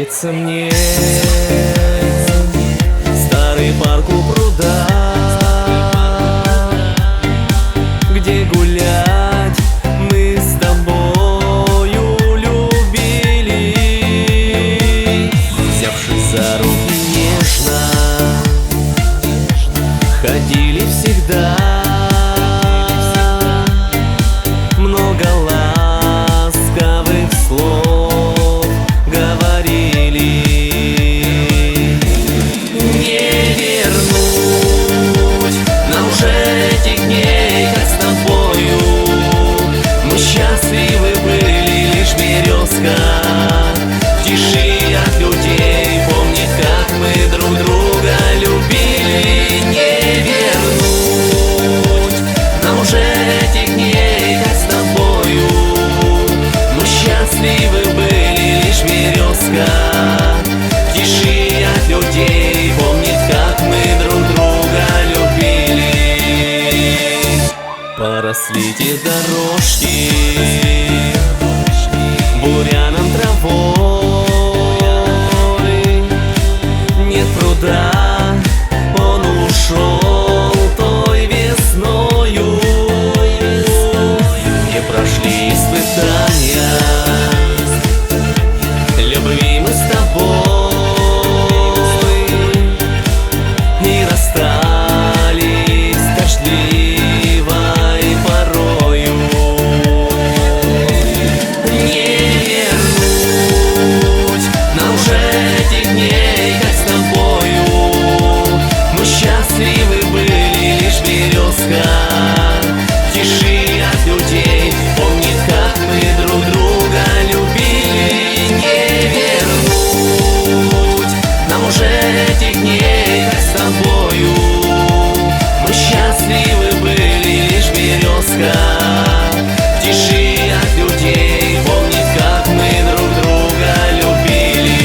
Снится мне старый парк у пруда, где гулять мы с тобою любили, взявшись за руки нежно, ходили всегда. Много ласковых слов говорили. Не вернуть нам уже этих дней, как с тобою. Мы счастливы были, лишь березка в тиши от людей помнит, как мы друг друга любили. Не вернуть нам уже этих дней, как с тобою. Мы счастливы были, лишь березка в тиши от людей помнит, как мы друг друга любили. Поросли те дорожки буряном травой, нет пруда, он ушел той весною. Не прошли испытания любви мы с тобой и расстались дождливой порою. Не вернуть нам уже этих дней, как с тобою. Мы счастливы были, лишь березка в тиши от людей помнит, как мы друг друга любили. Не вернуть нам уже этих дней, как с тобою. Мы счастливы были, лишь березка в тиши от людей помнит, как мы друг друга любили.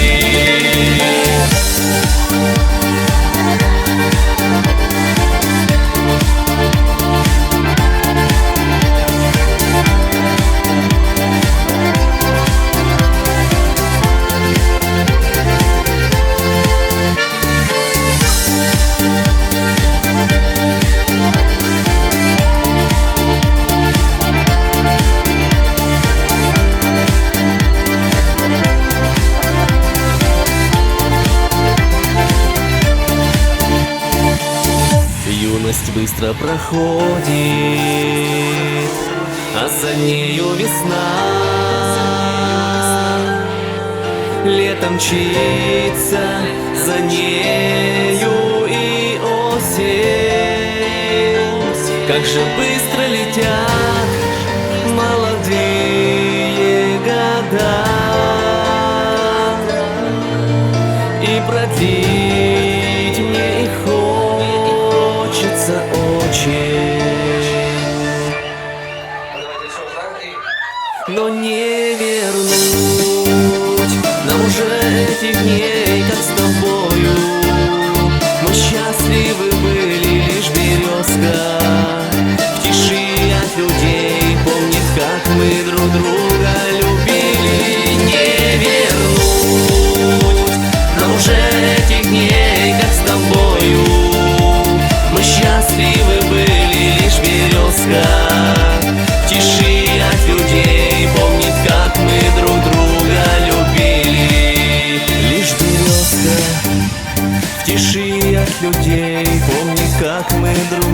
Юность быстро проходит, а за нею весна. Летом мчится за нею и осень. Как же быстро летят молодые года, и продлить мне их хочется очень, но не вернуть нам уже этих дней, как с тобою. Мы счастливы были, лишь березка в тиши от людей помнит, как мы друг друга любили. Не вернуть нам уже этих дней, как с тобою. Мы счастливы были, лишь березка в тиши от людей помнит, как мы друг друга любили. Лишь березка в тиши от людей помнит, как мы друг